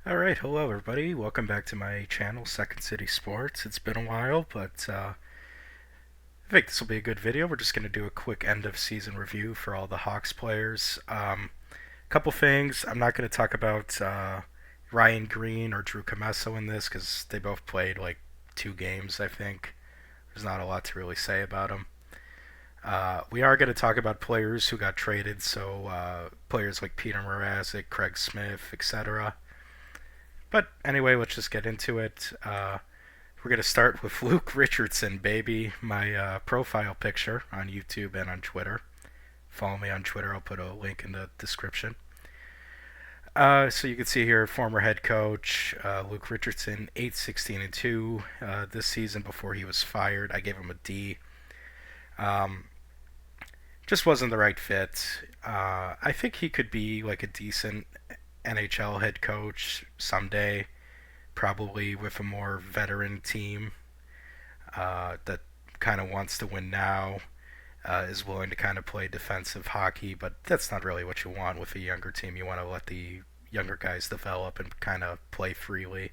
Alright, hello everybody. Welcome back to my channel, Second City Sports. It's been a while, but I think this will be a good video. We're just going to do a quick end of season review for all the Hawks players. Couple things. I'm not going to talk about Ryan Green or Drew Comesso in this because they both played like 2 games, I think. There's not a lot to really say about them. We are going to talk about players who got traded, so players like Peter Mrazek, Craig Smith, etc. But anyway, let's just get into it. We're going to start with Luke Richardson, baby, my profile picture on YouTube and on Twitter. Follow me on Twitter, I'll put a link in the description. So you can see here, former head coach Luke Richardson, 8-16-2 this season before he was fired. I gave him a D. Just wasn't the right fit. I think he could be like a decent NHL head coach someday, probably with a more veteran team that kind of wants to win now, is willing to kind of play defensive hockey, but that's not really what you want with a younger team. You want to let the younger guys develop and kind of play freely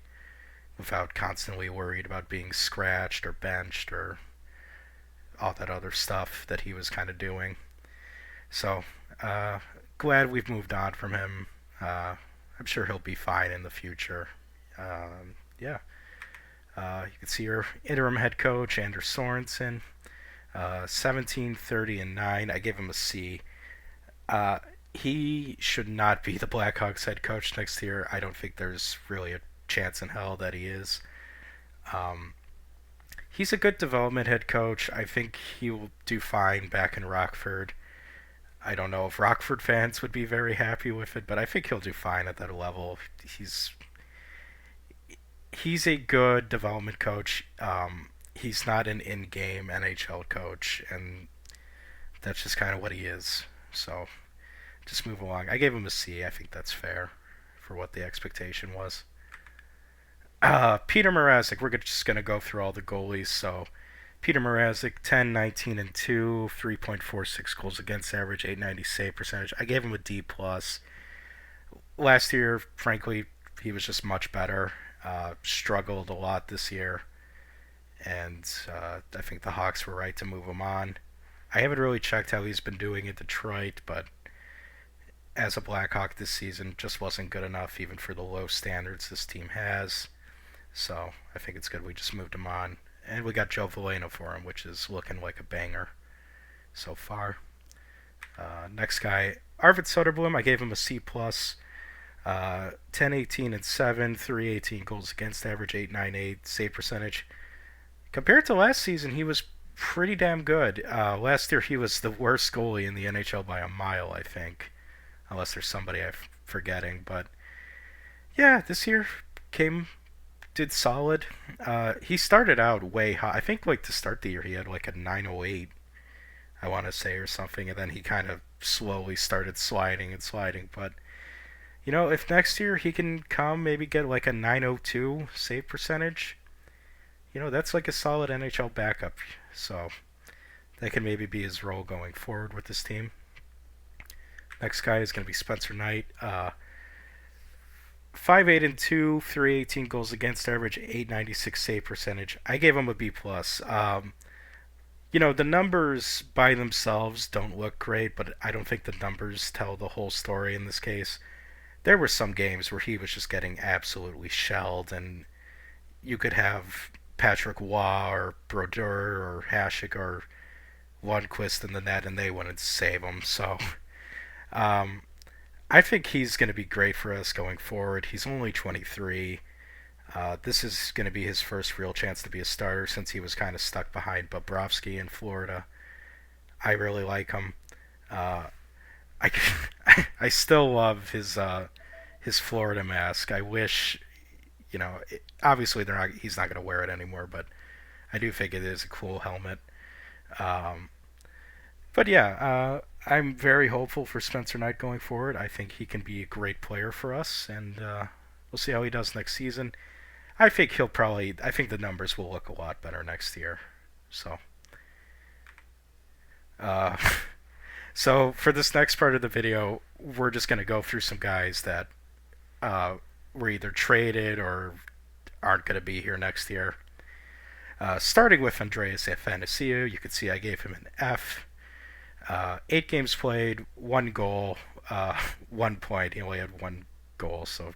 without constantly worried about being scratched or benched or all that other stuff that he was kind of doing. So, glad we've moved on from him. I'm sure he'll be fine in the future. Yeah. You can see your interim head coach, Anders Sorensen, 17, 30, and 9. I gave him a C. He should not be the Blackhawks head coach next year. I don't think there's really a chance in hell that he is. He's a good development head coach. I think he will do fine back in Rockford. I don't know if Rockford fans would be very happy with it, but I think he'll do fine at that level. He's he's a good development coach. He's not an in-game NHL coach, and that's just kind of what he is. So just move along. I gave him a C. I think that's fair for what the expectation was. Peter Mrazek. We're just gonna go through all the goalies. So Peter Mrazek, 10, 19, and 2, 3.46 goals against average, 890 save percentage. I gave him a D plus. Last year, frankly, he was just much better. Struggled a lot this year, and I think the Hawks were right to move him on. I haven't really checked how he's been doing in Detroit, but as a Blackhawk this season, just wasn't good enough even for the low standards this team has. So I think it's good we just moved him on. And we got Joe Veleno for him, which is looking like a banger so far. Next guy, Arvid Soderblom. I gave him a C plus. 10, 18, and 7, 318 goals against average, 898 save percentage. Compared to last season, he was pretty damn good. Last year, he was the worst goalie in the NHL by a mile, I think, unless there's somebody I'm forgetting. But yeah, this year did solid. He started out way high. I think like to start the year he had like a 908, I want to say, or something, and then he kind of slowly started sliding and sliding. But if next year he can come, maybe get like a 902 save percentage, that's like a solid NHL backup. So that can maybe be his role going forward with this team. Next guy is going to be Spencer Knight. 5-8 and 2, 318 goals against average, 896 save percentage. I gave him a B plus. The numbers by themselves don't look great, but I don't think the numbers tell the whole story in this case. There were some games where he was just getting absolutely shelled, and you could have Patrick Waugh or Brodeur or Hasek or Lundqvist in the net, and they wouldn't save him. So I think he's going to be great for us going forward. He's only 23. This is going to be his first real chance to be a starter since he was kind of stuck behind Bobrovsky in Florida. I really like him. I I still love his Florida mask. I wish, obviously he's not going to wear it anymore, but I do think it is a cool helmet. Um, but yeah, I'm very hopeful for Spencer Knight going forward. I think he can be a great player for us, and we'll see how he does next season. I think I think the numbers will look a lot better next year. So, uh, so for this next part of the video, we're just going to go through some guys that uh, were either traded or aren't going to be here next year. Starting with Andreas Athanasiou, you could see I gave him an F. 8 games played, 1 goal, 1 point. He only had 1 goal, so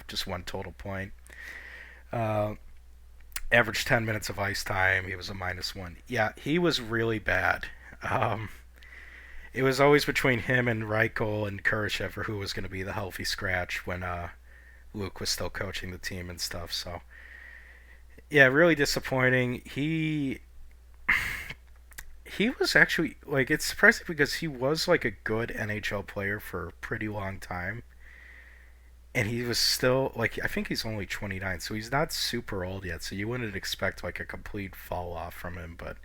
just 1 total point. Uh, Averaged 10 minutes of ice time. He was a -1. Yeah, he was really bad. Um, it was always between him and Reichel and Kurashev for who was going to be the healthy scratch when Luke was still coaching the team and stuff. So yeah, really disappointing. He was actually like it's surprising because he was like a good NHL player for a pretty long time, and he was still like I think he's only 29, so he's not super old yet. So you wouldn't expect like a complete fall off from him, but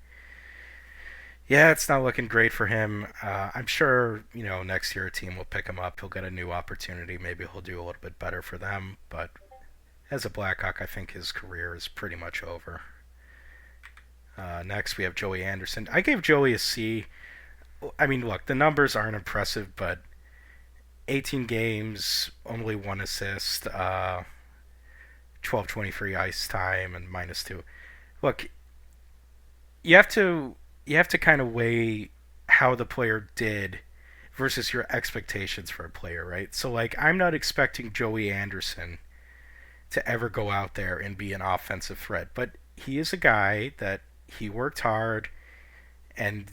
yeah, it's not looking great for him. I'm sure next year a team will pick him up. He'll get a new opportunity. Maybe he'll do a little bit better for them. But as a Blackhawk, I think his career is pretty much over. Next, we have Joey Anderson. I gave Joey a C. I mean, look, the numbers aren't impressive, but 18 games, only 1 assist, 12-23 ice time, and -2. Look, you have to you have to kind of weigh how the player did versus your expectations for a player, right? So like I'm not expecting Joey Anderson to ever go out there and be an offensive threat, but he is a guy that he worked hard and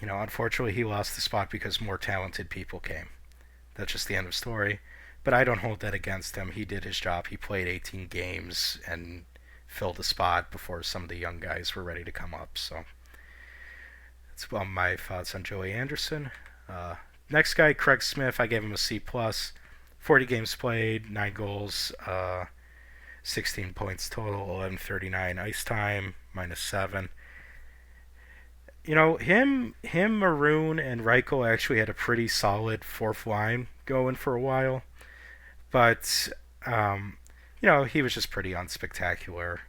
unfortunately he lost the spot because more talented people came. That's just the end of story. But I don't hold that against him. He did his job. He played 18 games and filled a spot before some of the young guys were ready to come up. So that's about my thoughts on Joey Anderson. Next guy, Craig Smith. I gave him a C plus. 40 games played, 9 goals, 16 points total, 11:39 ice time, -7. Maroon, and Reichel actually had a pretty solid fourth line going for a while, but he was just pretty unspectacular.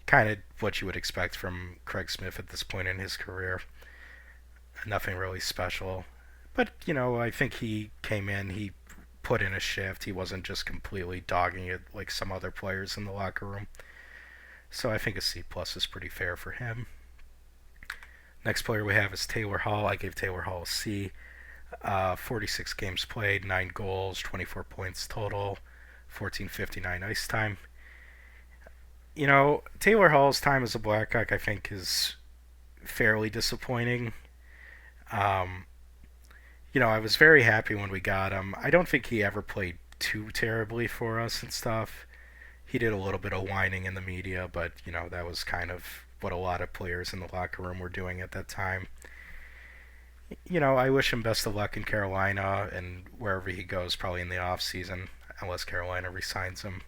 Kind of what you would expect from Craig Smith at this point in his career. Nothing really special, but I think he came in, he put in a shift. He wasn't just completely dogging it like some other players in the locker room. So I think a C plus is pretty fair for him. Next player we have is Taylor Hall. I gave Taylor Hall a C. 46 games played, 9 goals, 24 points total, 14:59 ice time. Taylor Hall's time as a Blackhawk I think is fairly disappointing. Um, I was very happy when we got him. I don't think he ever played too terribly for us and stuff. He did a little bit of whining in the media, but that was kind of what a lot of players in the locker room were doing at that time. I wish him best of luck in Carolina and wherever he goes, probably in the off season, unless Carolina resigns him.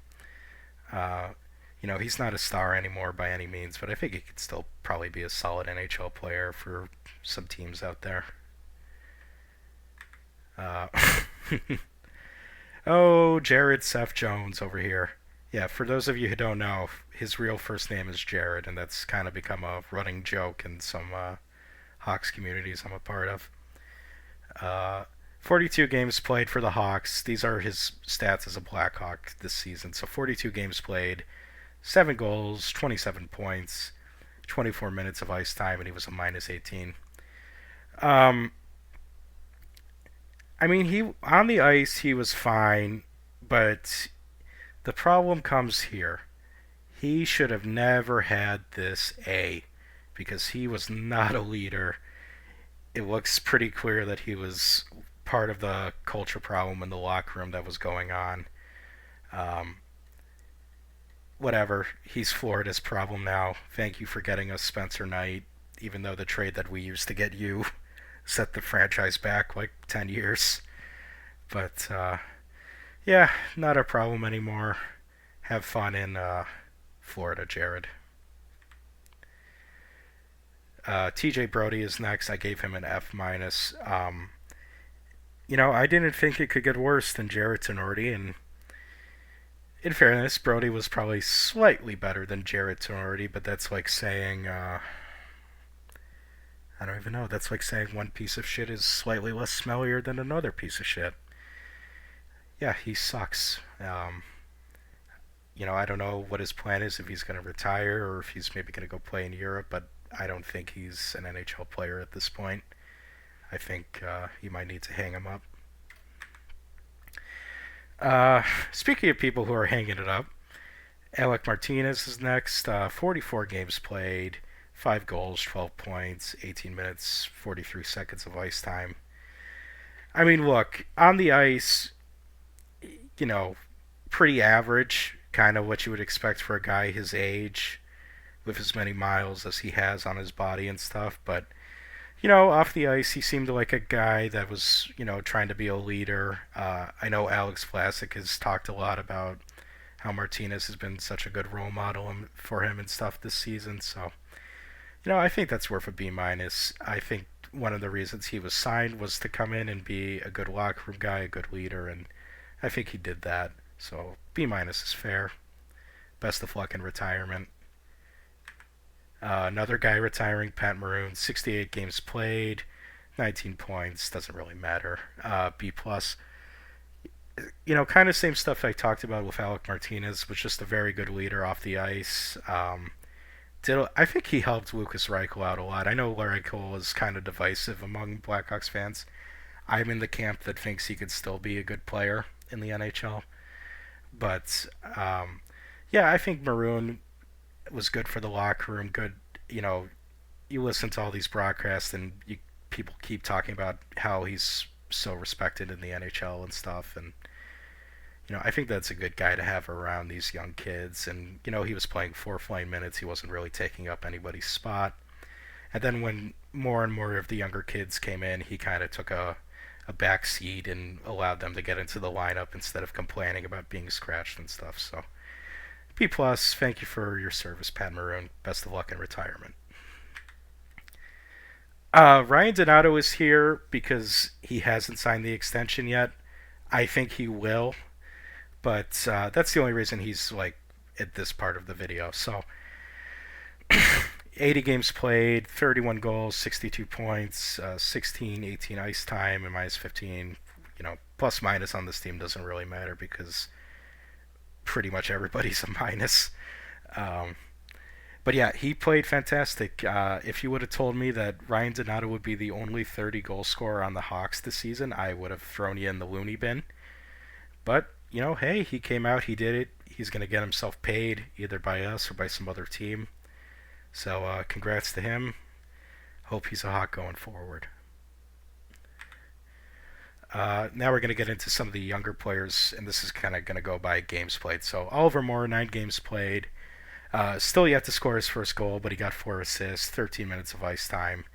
Uh, he's not a star anymore by any means, but I think he could still probably be a solid NHL player for some teams out there. Uh, oh, Jared Seth Jones over here. Yeah, for those of you who don't know, his real first name is Jared, and that's kind of become a running joke in some Hawks communities I'm a part of. Uh, 42 games played for the Hawks. These are his stats as a Blackhawk this season. So 42 games played, 7 goals, 27 points, 24 minutes of ice time, and he was a -18. Um, I mean, he on the ice he was fine, but the problem comes here. He should have never had this A because he was not a leader. It looks pretty clear that he was part of the culture problem in the locker room that was going on. Um, Whatever. He's Florida's problem now. Thank you for getting us Spencer Knight, even though the trade that we used to get you set the franchise back like 10 years. But yeah, not a problem anymore. Have fun in Florida, Jared. TJ Brody is next. I gave him an F minus. I didn't think it could get worse than Jared Tenorti, and in fairness, Brody was probably slightly better than Jared Tenorti, but that's like saying I don't even know. That's like saying one piece of shit is slightly less smellier than another piece of shit. Yeah, he sucks. Um, I don't know what his plan is, if he's going to retire or if he's maybe going to go play in Europe, but I don't think he's an NHL player at this point. I think you might need to hang him up. Speaking of people who are hanging it up, Alec Martinez is next. 44 games played, 5 goals, 12 points, 18 minutes, 43 seconds of ice time. I mean, look, on the ice, you know, pretty average, kind of what you would expect for a guy his age with as many miles as he has on his body and stuff. But, off the ice, he seemed like a guy that was, trying to be a leader. I know Alex Vlasic has talked a lot about how Martinez has been such a good role model for him and stuff this season. So, I think that's worth a B minus. I think one of the reasons he was signed was to come in and be a good locker room guy, a good leader, and I think he did that. So B minus is fair. Best of luck in retirement. Another guy retiring, Pat Maroon, 68 games played, 19 points. Doesn't really matter. B plus. Kind of same stuff I talked about with Alec Martinez, was just a very good leader off the ice. I think he helped Lucas Reichel out a lot. I know Reichel is kind of divisive among Blackhawks fans. I'm in the camp that thinks he could still be a good player in the NHL. But yeah, I think Maroon was good for the locker room. Good, you listen to all these broadcasts and people keep talking about how he's so respected in the NHL and stuff. And I think that's a good guy to have around these young kids. And he was playing 4 minutes. He wasn't really taking up anybody's spot. And then when more and more of the younger kids came in, he kind of took a back seat and allowed them to get into the lineup instead of complaining about being scratched and stuff. So B plus, thank you for your service, Pat Maroon. Best of luck in retirement. Ryan Donato is here because he hasn't signed the extension yet. I think he will, but that's the only reason he's like at this part of the video. So 80 games played, 31 goals, 62 points, 16, 18 ice time, and minus 15. Plus minus on this team doesn't really matter because pretty much everybody's a minus. Um, but yeah, he played fantastic. If you would have told me that Ryan Donato would be the only 30 goal scorer on the Hawks this season, I would have thrown you in the loony bin. But, hey, he came out, he did it. He's going to get himself paid either by us or by some other team. So congrats to him. Hope he's a Hawk going forward. Now we're going to get into some of the younger players, and this is kind of going to go by games played. So Oliver Moore, 9 games played. Still yet to score his first goal, but he got 4 assists, 13 minutes of ice time,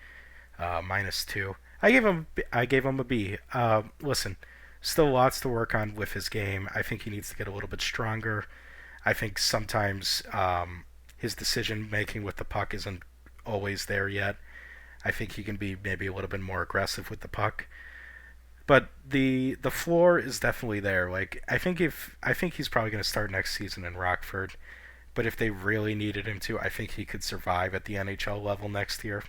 minus 2. I gave him a B. Listen, still lots to work on with his game. I think he needs to get a little bit stronger. I think sometimes his decision making with the puck isn't always there yet. I think he can be maybe a little bit more aggressive with the puck. But the floor is definitely there. Like I think he's probably going to start next season in Rockford. But if they really needed him to, I think he could survive at the NHL level next year.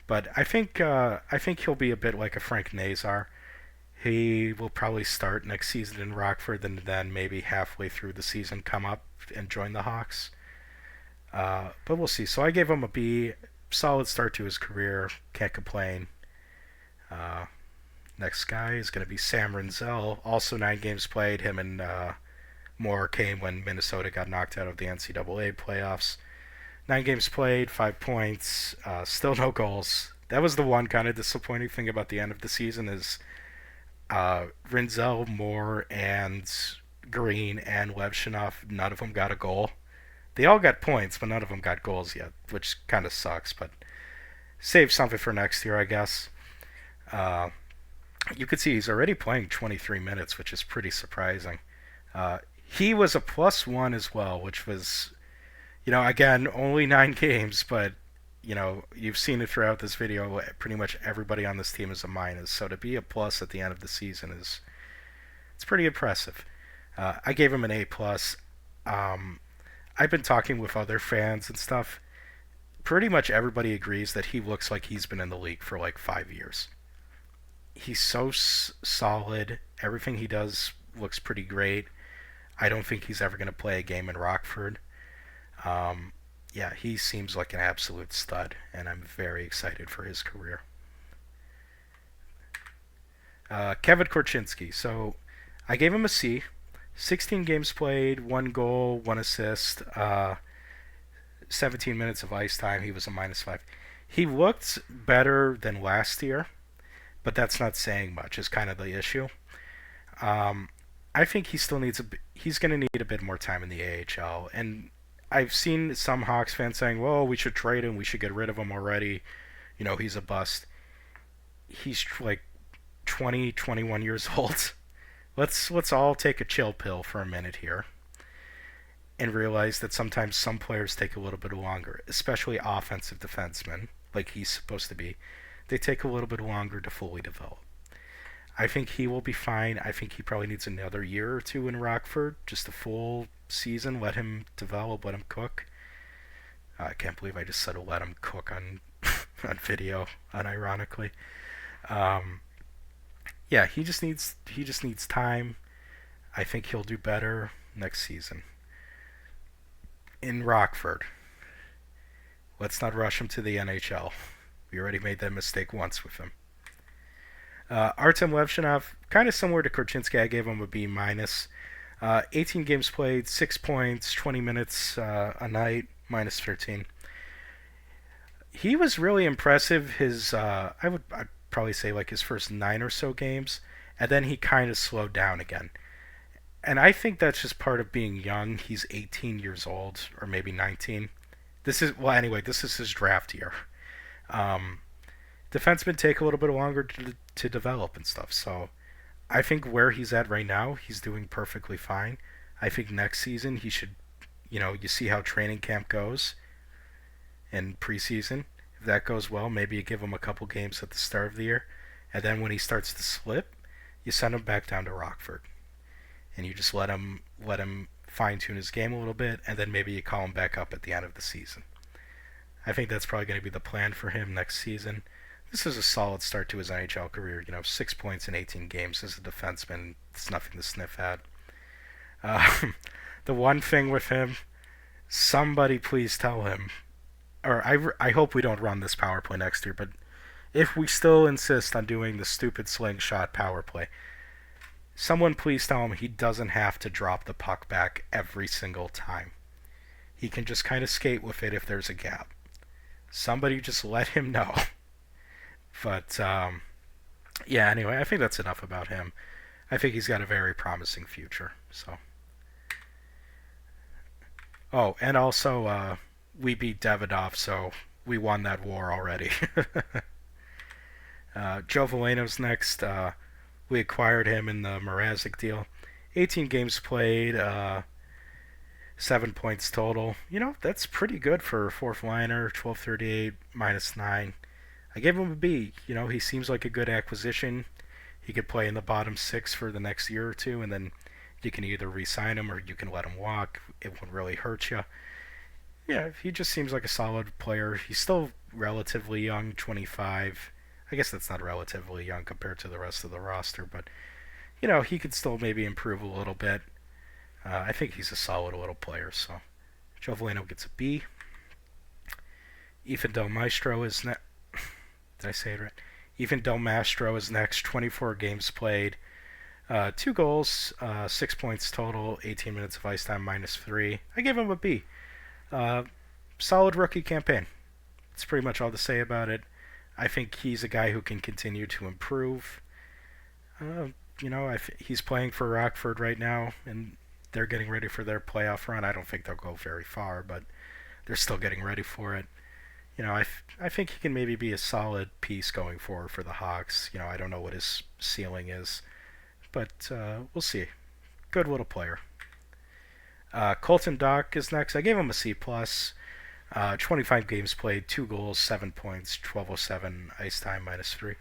But I think he'll be a bit like a Frank Nazar. He will probably start next season in Rockford, and then maybe halfway through the season come up and join the Hawks. But we'll see. So I gave him a B. Solid start to his career. Can't complain. Uh, Next guy is going to be Sam Rinzel. Also 9 games played. Him and Moore came when Minnesota got knocked out of the NCAA playoffs. 9 games played, 5 points, still no goals. That was the one kind of disappointing thing about the end of the season is Rinzel, Moore, and Green and Levshinov, none of them got a goal. They all got points, but none of them got goals yet, which kind of sucks. But save something for next year, I guess. Uh, you could see he's already playing 23 minutes, which is pretty surprising. He was a +1 as well, which was, again, only 9 games, but, you've seen it throughout this video. Pretty much everybody on this team is a minus. So to be a plus at the end of the season it's pretty impressive. I gave him an A plus. I've been talking with other fans and stuff. Pretty much everybody agrees that he looks like he's been in the league for like 5 years. He's so solid. Everything he does looks pretty great. I don't think he's ever going to play a game in Rockford. Um, yeah, he seems like an absolute stud, and I'm very excited for his career. Kevin Korchinski. So I gave him a C. 16 games played, one goal, one assist, 17 minutes of ice time. He was a -5. He looked better than last year, but that's not saying much. Is kind of the issue. Um, I think he still needs he's going to need a bit more time in the AHL. And I've seen some Hawks fans saying, "Well, we should trade him. We should get rid of him already. He's a bust." He's like 20, 21 years old. Let's all take a chill pill for a minute here and realize that sometimes some players take a little bit longer, especially offensive defensemen, like he's supposed to be. They take a little bit longer to fully develop. I think he will be fine. I think he probably needs another year or two in Rockford, just a full season. Let him develop, let him cook. I can't believe I just said let him cook on on video, unironically. Um, yeah, he just needs time. I think he'll do better next season in Rockford. Let's not rush him to the NHL. We already made that mistake once with him. Artem Levshinov, kind of similar to Korchinski. I gave him a B minus. 18 games played, 6 points, 20 minutes a night, -13. He was really impressive. I'd probably say like his first 9 or so games, and then he kind of slowed down again. And I think that's just part of being young. He's 18 years old, or maybe 19. This is his draft year. Um, Defensemen take a little bit longer to develop and stuff. So I think where he's at right now, he's doing perfectly fine. I think next season he should, you see how training camp goes in preseason. If that goes well, maybe you give him a couple games at the start of the year, and then when he starts to slip, you send him back down to Rockford, and you just let him fine tune his game a little bit, and then maybe you call him back up at the end of the season. I think that's probably going to be the plan for him next season. This is a solid start to his NHL career. 6 points in 18 games as a defenseman. It's nothing to sniff at. Uh, the one thing with him, somebody please tell him, or I hope we don't run this power play next year, but if we still insist on doing the stupid slingshot power play, someone please tell him he doesn't have to drop the puck back every single time. He can just kind of skate with it if there's a gap. Somebody just let him know. But, yeah, anyway, I think that's enough about him. I think he's got a very promising future. So. Oh, and also, we beat Davidoff, so we won that war already. Joe Veleno's next. We acquired him in the Mrazek deal. 18 games played, 7 points total. That's pretty good for a fourth liner, 1238, -9. I gave him a B. He seems like a good acquisition. He could play in the bottom six for the next year or two, and then you can either re-sign him or you can let him walk. It won't really hurt you. Yeah, he just seems like a solid player. He's still relatively young, 25. I guess that's not relatively young compared to the rest of the roster, but he could still maybe improve a little bit. I think he's a solid little player, so Joe Veleno gets a B. Ethan Del Maestro is next. Did I say it right? Ethan Del Mastro is next. 24 games played, 2 goals, 6 points total, 18 minutes of ice time, -3. I gave him a B. Solid rookie campaign. That's pretty much all to say about it. I think he's a guy who can continue to improve. He's playing for Rockford right now, and they're getting ready for their playoff run. I don't think they'll go very far, but they're still getting ready for it. I think he can maybe be a solid piece going forward for the Hawks. I don't know what his ceiling is, but we'll see. Good little player. Colton Dock is next. I gave him a C plus. 25 games played, 2 goals, 7 points, 1207 ice time, -3.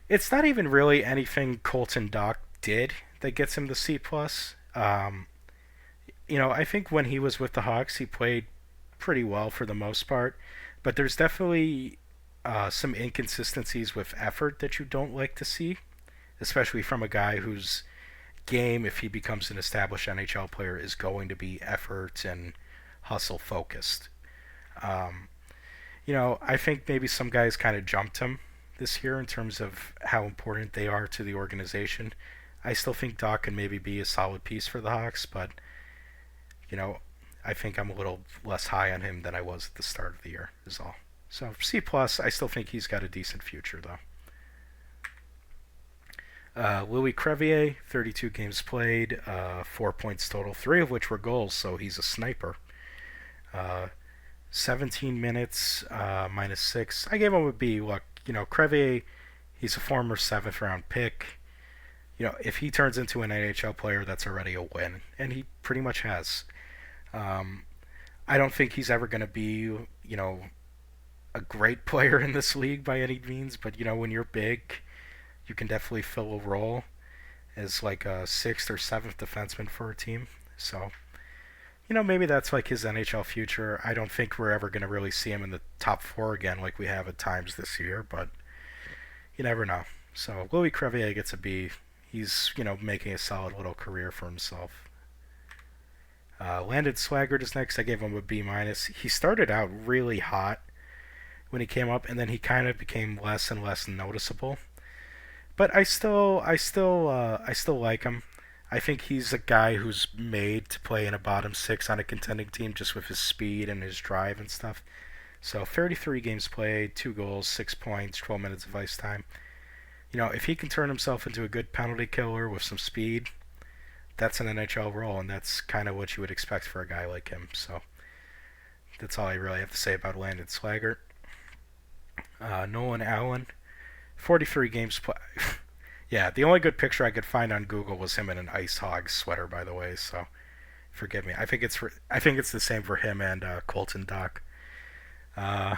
It's not even really anything Colton Dock did that gets him the C plus. I think when he was with the Hawks, he played pretty well for the most part, but there's definitely some inconsistencies with effort that you don't like to see, especially from a guy who's game, if he becomes an established NHL player, is going to be effort and hustle focused. Um, I think maybe some guys kind of jumped him this year in terms of how important they are to the organization. I still think Doc can maybe be a solid piece for the Hawks, but you know, I think I'm a little less high on him than I was at the start of the year. Is all. So C plus. I still think he's got a decent future though. Louis Crevier, 32 games played, 4 points total, three of which were goals, so he's a sniper. Uh, 17 minutes, -6. I gave him a B. Look, Crevier, he's a former seventh round pick. If he turns into an NHL player, that's already a win, and he pretty much has. Um, I don't think he's ever going to be, a great player in this league by any means, but when you're big, you can definitely fill a role as like a sixth or seventh defenseman for a team. So, maybe that's like his NHL future. I don't think we're ever going to really see him in the top four again like we have at times this year, but you never know. So, Louis Crevier gets a B. He's, making a solid little career for himself. Landon Slaggert is next. I gave him a B minus. He started out really hot when he came up, and then he kind of became less and less noticeable. But I still like him. I think he's a guy who's made to play in a bottom six on a contending team just with his speed and his drive and stuff. So 33 games played, 2 goals, 6 points, 12 minutes of ice time. If he can turn himself into a good penalty killer with some speed, that's an NHL role, and that's kind of what you would expect for a guy like him. So that's all I really have to say about Landon Slaggert. Nolan Allen, 43 games played. Yeah, the only good picture I could find on Google was him in an Ice Hogs sweater, by the way. So forgive me. I think it's the same for him and Colton Dock. Uh,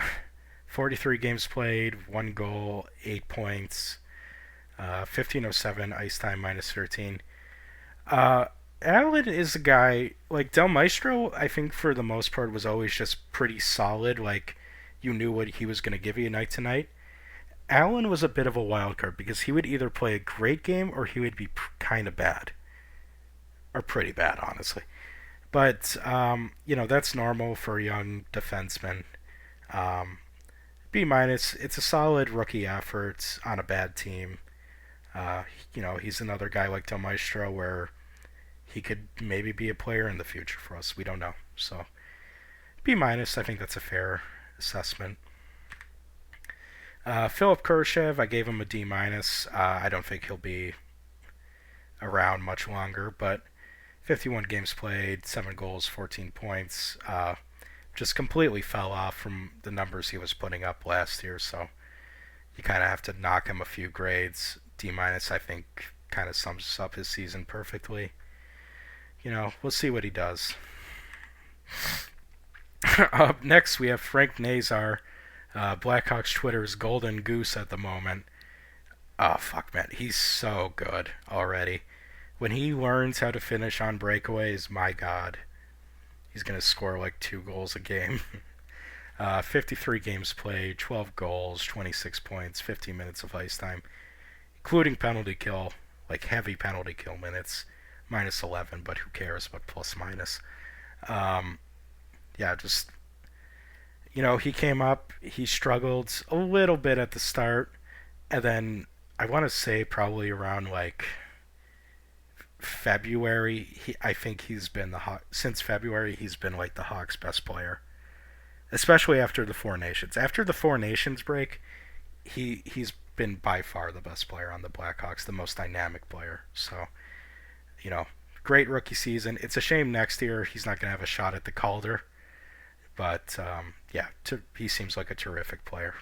43 games played, 1 goal, 8 points, 1507 ice time -13. Uh, Allen is a guy like Del Maestro. I think for the most part was always just pretty solid. Like you knew what he was going to give you night to night. Allen was a bit of a wild card because he would either play a great game or he would be kind of bad, or pretty bad, honestly. But that's normal for a young defenseman. Um, B minus. It's a solid rookie effort on a bad team. He's another guy like Del Maestro where he could maybe be a player in the future for us. We don't know. So B minus. I think that's a fair assessment. Philip Kurashev, I gave him a D minus. I don't think he'll be around much longer, but 51 games played, 7 goals, 14 points. Just completely fell off from the numbers he was putting up last year, so you kind of have to knock him a few grades. D minus, I think, kind of sums up his season perfectly. We'll see what he does. Up next, we have Frank Nazar. Blackhawks Twitter's golden goose at the moment. Oh, fuck, man. He's so good already. When he learns how to finish on breakaways, my God. He's going to score like 2 goals a game. 53 games played, 12 goals, 26 points, 15 minutes of ice time, including penalty kill, like heavy penalty kill minutes, -11, but who cares about plus minus. Yeah, just he came up, he struggled a little bit at the start, and then I want to say probably around like February, I think he's been since February he's been like the Hawks' best player, especially after the Four Nations. After the Four Nations break, he's been by far the best player on the Blackhawks, the most dynamic player. So, great rookie season. It's a shame next year he's not going to have a shot at the Calder. But, he seems like a terrific player.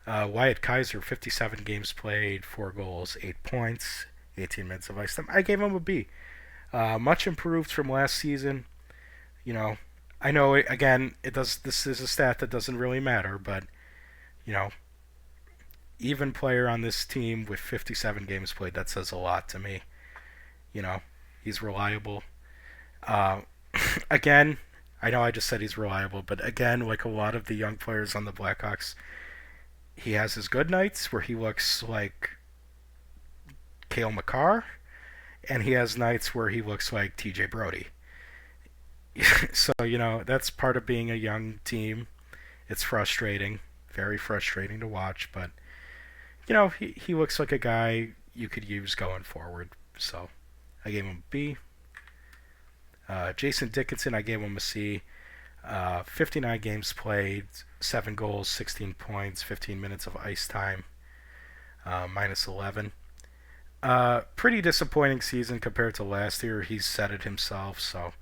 Wyatt Kaiser, 57 games played, 4 goals, 8 points, 18 minutes of ice time. I gave him a B. Much improved from last season. I know, again, this is a stat that doesn't really matter, but, even player on this team with 57 games played, that says a lot to me. He's reliable. Again, I know I just said he's reliable, but again, like a lot of the young players on the Blackhawks, he has his good nights where he looks like Cale Makar, and he has nights where he looks like TJ Brody. So, that's part of being a young team. It's frustrating, very frustrating to watch, but, he looks like a guy you could use going forward. So, I gave him a B. Jason Dickinson, I gave him a C. 59 games played, 7 goals, 16 points, 15 minutes of ice time, minus 11. Pretty disappointing season compared to last year. He's said it himself, so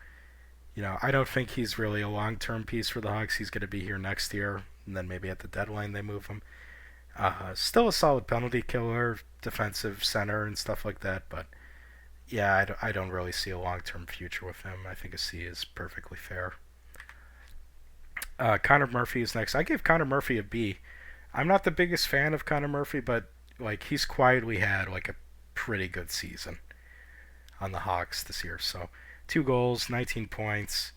I don't think he's really a long-term piece for the Hawks. He's going to be here next year, and then maybe at the deadline they move him. Still a solid penalty killer, defensive center, and stuff like that, but yeah, I don't really see a long-term future with him. I think a C is perfectly fair. Connor Murphy is next. I gave Connor Murphy a B. I'm not the biggest fan of Connor Murphy, but he's quietly had a pretty good season on the Hawks this year. So 2 goals, 19 points,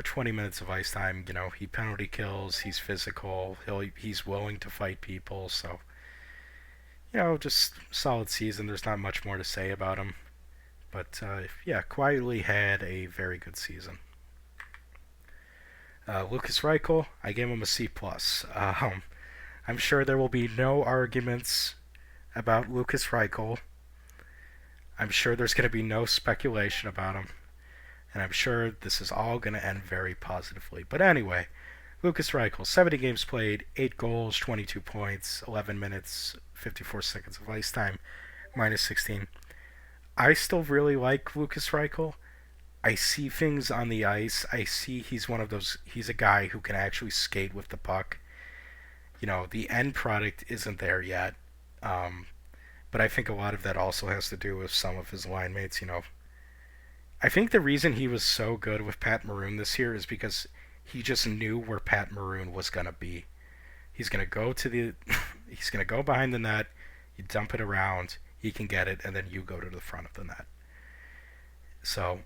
20 minutes of ice time. He penalty kills. He's physical. He's willing to fight people. So just solid season. There's not much more to say about him, but yeah, quietly had a very good season. Lucas Reichel, I gave him a C plus. I'm sure there will be no arguments about Lucas Reichel. I'm sure there's going to be no speculation about him, and I'm sure this is all going to end very positively. But anyway, Lucas Reichel, 70 games played, 8 goals, 22 points, 11 minutes, 54 seconds of ice time, minus 16. I still really like Lucas Reichel. I see things on the ice. I see he's a guy who can actually skate with the puck. The end product isn't there yet. But I think a lot of that also has to do with some of his line mates. I think the reason he was so good with Pat Maroon this year is because he just knew where Pat Maroon was going to be. He's going to go he's going to go behind the net, you dump it around, he can get it, and then you go to the front of the net. So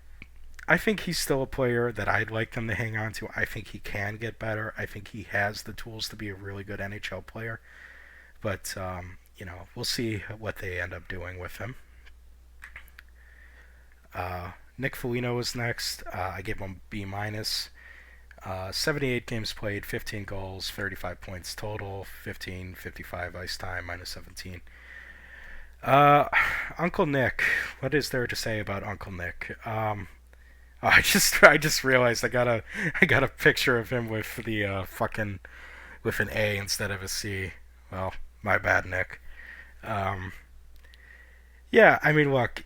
I think he's still a player that I'd like them to hang on to. I think he can get better. I think he has the tools to be a really good NHL player. But, we'll see what they end up doing with him. Nick Foligno is next. I gave him B minus. 78 games played, 15 goals, 35 points total, 55 ice time, minus 17. Uncle Nick. What is there to say about Uncle Nick? I just realized I got a picture of him with the with an A instead of a C. Well, my bad, Nick. Yeah, I mean, look,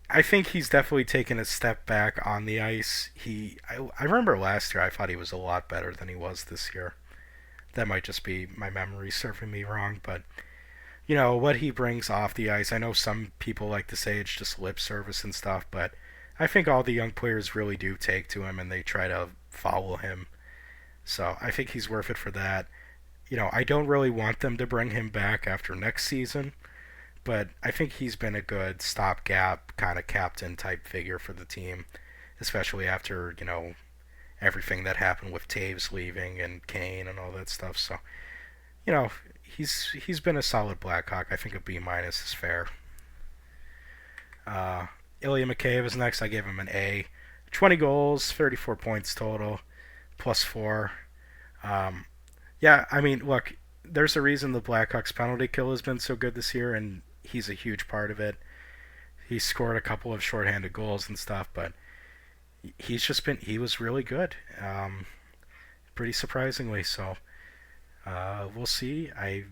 I think he's definitely taken a step back on the ice. I remember last year I thought he was a lot better than he was this year. That might just be my memory serving me wrong, but what he brings off the ice. I know some people like to say it's just lip service and stuff, but I think all the young players really do take to him and they try to follow him. So I think he's worth it for that. I don't really want them to bring him back after next season, but I think he's been a good stopgap kind of captain type figure for the team, especially after, everything that happened with Taves leaving and Kane and all that stuff. So, he's been a solid Blackhawk. I think a B minus is fair. Ilya Mikheyev is next. I gave him an A. 20 goals, 34 points total, plus 4. Yeah, I mean, look, there's a reason the Blackhawks penalty kill has been so good this year, and he's a huge part of it. He scored a couple of shorthanded goals and stuff, but he was really good, pretty surprisingly. So we'll see. I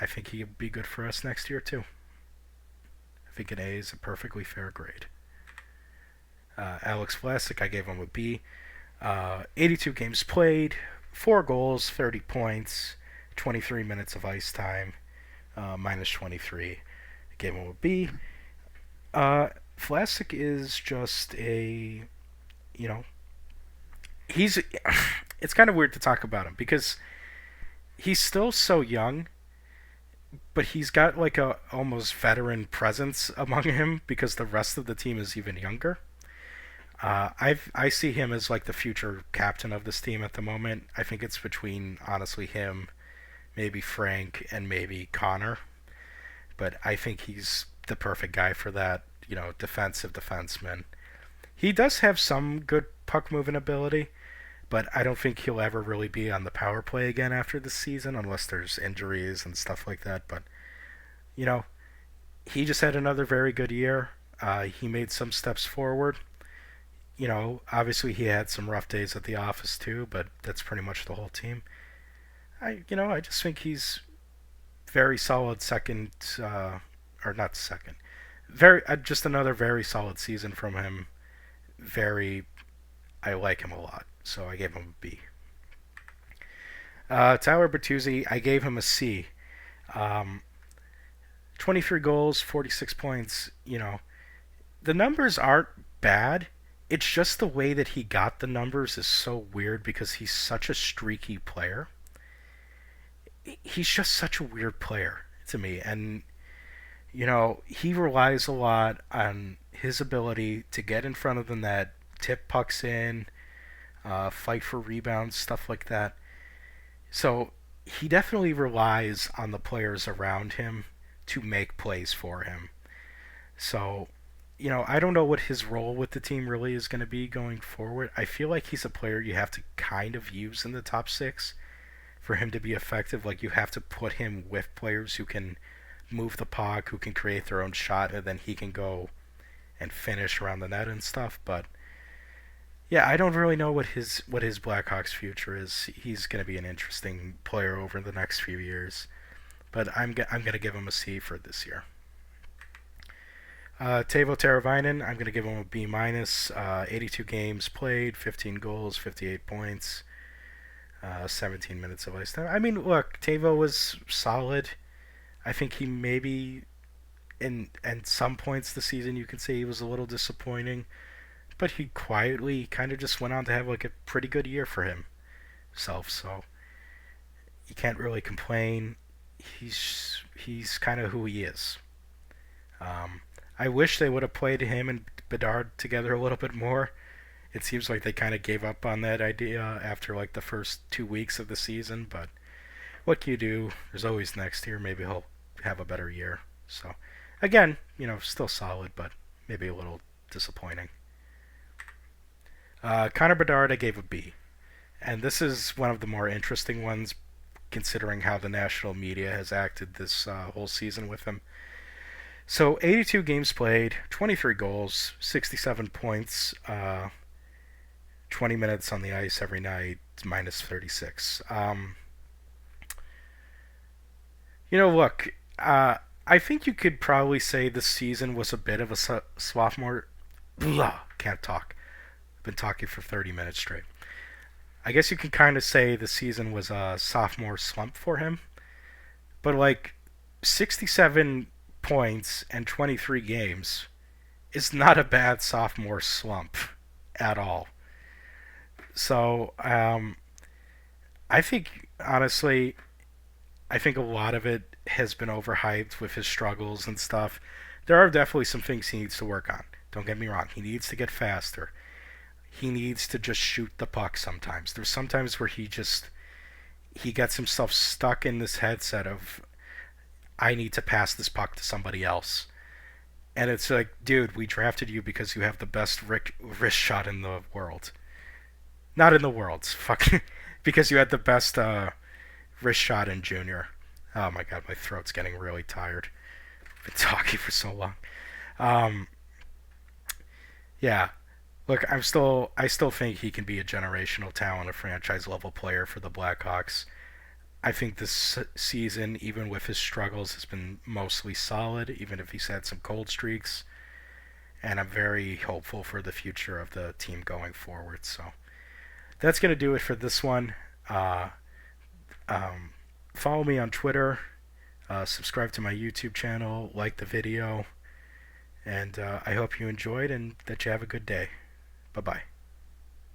think he'll be good for us next year too. I think an A is a perfectly fair grade. Alex Vlasic, I gave him a B. 82 games played, 4 goals, 30 points, 23 minutes of ice time, minus 23. I gave him a B. Vlasic is just it's kind of weird to talk about him because he's still so young, but he's got a almost veteran presence among him because the rest of the team is even younger. I see him as the future captain of this team at the moment. I think it's between honestly him, maybe Frank, and maybe Connor. But I think he's the perfect guy for that. defensive defenseman. He does have some good puck moving ability, but I don't think he'll ever really be on the power play again after this season unless there's injuries and stuff like that. But, you know, he just had another very good year. He made some steps forward. Obviously he had some rough days at the office too, but that's pretty much the whole team. I just think he's very solid second, or not second, very just another very solid season from him. Very, I like him a lot, so I gave him a B. Tyler Bertuzzi, I gave him a C. Um, 23 goals, 46 points. The numbers aren't bad. It's just the way that he got the numbers is so weird because he's such a streaky player. He's just such a weird player to me. And, he relies a lot on his ability to get in front of the net, tip pucks in, fight for rebounds, stuff like that. So he definitely relies on the players around him to make plays for him. So, I don't know what his role with the team really is going to be going forward. I feel like he's a player you have to kind of use in the top six for him to be effective. Like, you have to put him with players who can move the puck, who can create their own shot, and then he can go and finish around the net and stuff. But yeah, I don't really know what his Blackhawks future is. He's going to be an interesting player over the next few years, but I'm going to give him a C for this year. Teuvo Teravainen, I'm going to give him a B minus. 82 games played, 15 goals, 58 points, 17 minutes of ice time. I mean, look, Teuvo was solid. I think he maybe in some points the season you can say he was a little disappointing, but he quietly kind of just went on to have like a pretty good year for himself. So you can't really complain. He's kind of who he is. I wish they would have played him and Bedard together a little bit more. It seems like they kind of gave up on that idea after like the first 2 weeks of the season, but what can you do? There's always next year. Maybe he'll have a better year. So, again, still solid, but maybe a little disappointing. Connor Bedard, I gave a B. And this is one of the more interesting ones, considering how the national media has acted this whole season with him. So 82 games played, 23 goals, 67 points, 20 minutes on the ice every night, minus 36. Look, I think you could probably say this season was a bit of a sophomore. Blah, can't talk. I've been talking for 30 minutes straight. I guess you can kind of say the season was a sophomore slump for him. But like 67 points and 23 games is not a bad sophomore slump at all. So I think, honestly, I think a lot of it has been overhyped with his struggles and stuff. There are definitely some things he needs to work on. Don't get me wrong. He needs to get faster. He needs to just shoot the puck sometimes. There's sometimes where he gets himself stuck in this headset of, I need to pass this puck to somebody else. And it's like, dude, we drafted you because you have the best wrist shot in the world. Not in the world. Fuck. Because you had the best wrist shot in junior. Oh my god, my throat's getting really tired. I've been talking for so long. Yeah. Look, I still think he can be a generational talent, a franchise level player for the Blackhawks. I think this season, even with his struggles, has been mostly solid, even if he's had some cold streaks. And I'm very hopeful for the future of the team going forward. So that's going to do it for this one. Follow me on Twitter. Subscribe to my YouTube channel. Like the video. And I hope you enjoyed and that you have a good day. Bye-bye.